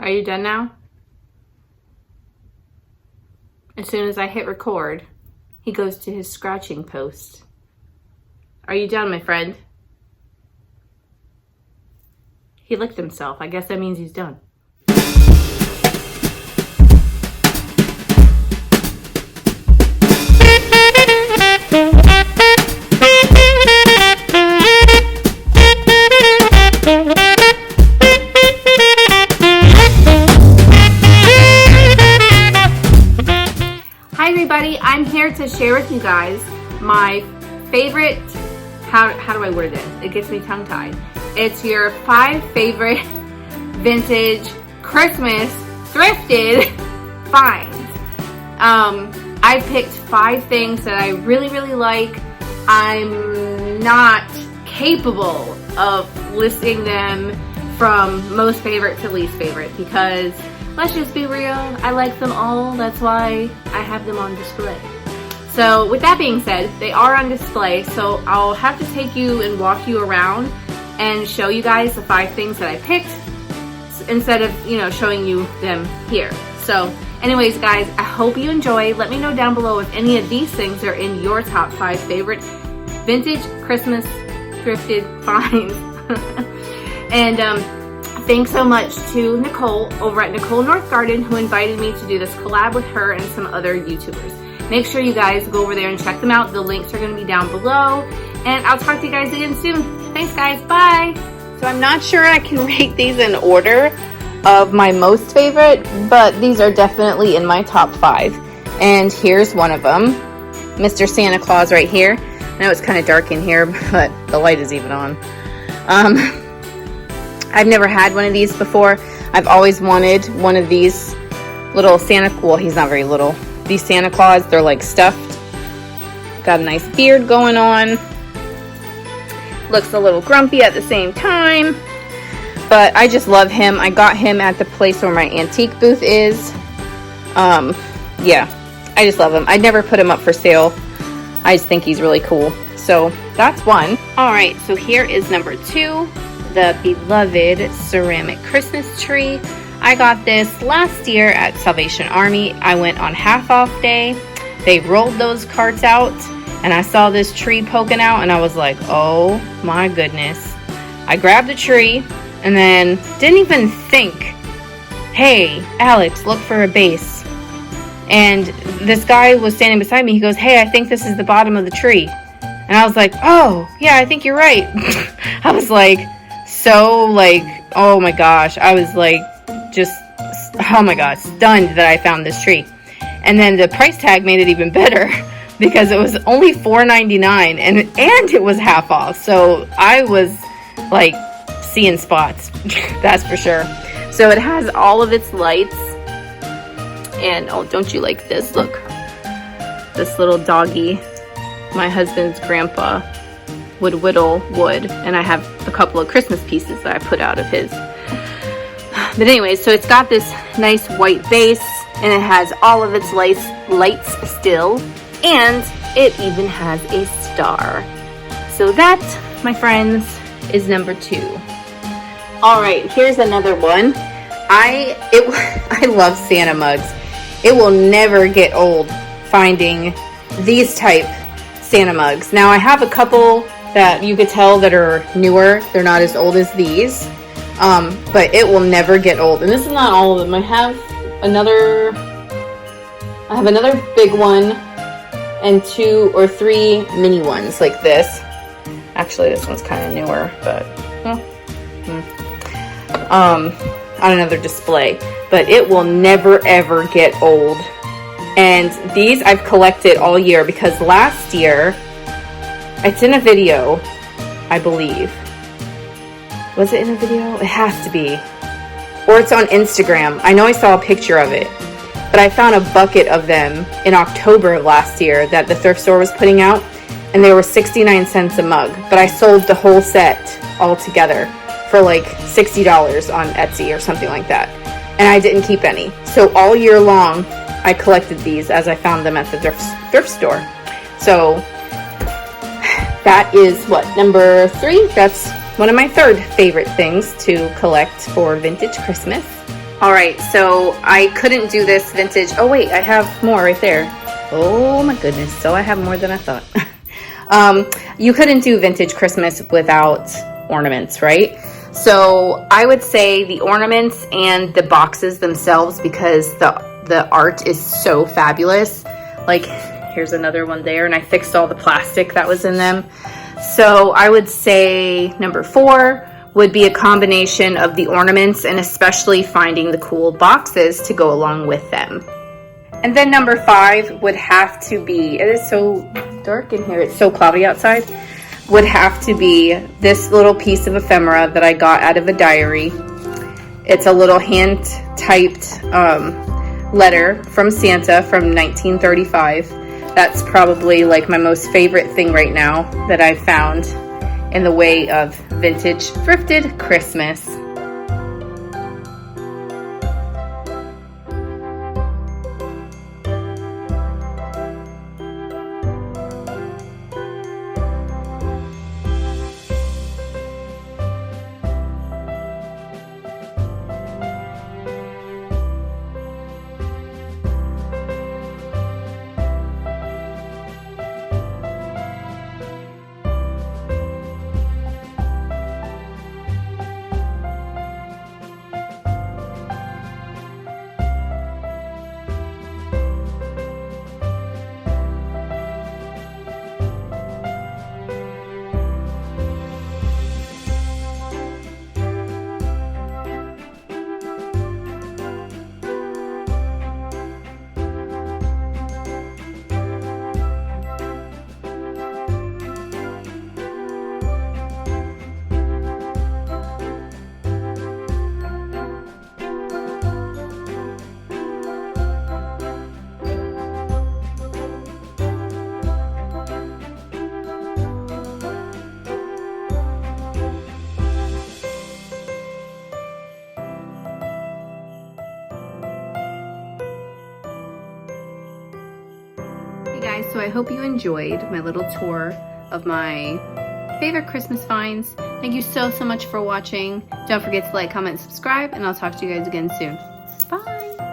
Are you done now? As soon as I hit record, he goes to his scratching post. Are you done, my friend? He licked himself. I guess that means he's done. I'm here to share with you guys my favorite, how do I word this? It gets me tongue-tied. It's your 5 favorite vintage Christmas thrifted finds. I picked 5 things that I really like. I'm not capable of listing them from most favorite to least favorite because let's just be real, I like them all. That's why I have them on display. So with that being said, they are on display. So I'll have to take you and walk you around and show you guys the 5 things that I picked instead of, showing you them here. So anyways, guys, I hope you enjoy. Let me know down below if any of these things are in your top 5 favorite vintage Christmas thrifted finds. And thanks so much to Nicole over at Nicole Northgarden who invited me to do this collab with her and some other YouTubers. Make sure you guys go over there and check them out. The links are going to be down below. And I'll talk to you guys again soon. Thanks, guys. Bye. So I'm not sure I can rate these in order of my most favorite, but these are definitely in my top 5. And here's one of them. Mr. Santa Claus right here. I know it's kind of dark in here, but the light is even on. I've never had one of these before. I've always wanted one of these little Santa, well, he's not very little. These Santa Claus, they're like stuffed. Got a nice beard going on. Looks a little grumpy at the same time. But I just love him. I got him at the place where my antique booth is. Yeah, I just love him. I'd never put him up for sale. I just think he's really cool. So that's one. All right, so here is number 2. The beloved ceramic Christmas tree. I got this last year at Salvation Army. I went on half off day. They rolled those carts out and I saw this tree poking out and I was like, oh my goodness. I grabbed the tree and then didn't even think, hey, Alex, look for a base. And this guy was standing beside me. He goes, hey, I think this is the bottom of the tree. And I was like, oh, yeah, I think you're right. I was like, so like, oh my gosh, I was like just, oh my gosh, stunned that I found this tree. And then the price tag made it even better because it was only $4.99 and it was half off. So I was like seeing spots, that's for sure. So it has all of its lights and oh, don't you like this? Look, this little doggy, my husband's grandpa would whittle wood, and I have a couple of Christmas pieces that I put out of his. But anyways, so it's got this nice white base, and it has all of its lights still, and it even has a star. So that, my friends, is number 2. All right, here's another one. I love Santa mugs. It will never get old finding these type Santa mugs. Now I have a couple that you could tell that are newer. They're not as old as these, but it will never get old. And this is not all of them. I have another big one and 2 or 3 mini ones like this. Actually, this one's kind of newer, but on another display. But it will never ever get old. And these I've collected all year because last year, it's in a video, I believe. Was it in a video? It has to be. Or it's on Instagram. I know I saw a picture of it. But I found a bucket of them in October of last year that the thrift store was putting out. And they were 69 cents a mug. But I sold the whole set all together for like $60 on Etsy or something like that. And I didn't keep any. So all year long, I collected these as I found them at the thrift store. So that is what, number 3? That's one of my 3rd favorite things to collect for vintage Christmas. All right, so I couldn't do this vintage. Oh wait, I have more right there. Oh my goodness, so I have more than I thought. You couldn't do vintage Christmas without ornaments, right? So I would say the ornaments and the boxes themselves, because the art is so fabulous. Like, here's another one there, and I fixed all the plastic that was in them. So I would say number 4 would be a combination of the ornaments and especially finding the cool boxes to go along with them. And then number 5 would have to be, it is so dark in here, it's so cloudy outside, would have to be this little piece of ephemera that I got out of a diary. It's a little hand typed letter from Santa from 1935. That's probably like my most favorite thing right now that I've found in the way of vintage thrifted Christmas. Hey guys, so I hope you enjoyed my little tour of my favorite Christmas finds. Thank you so much for watching. Don't forget to like, comment, and subscribe, and I'll talk to you guys again soon. Bye!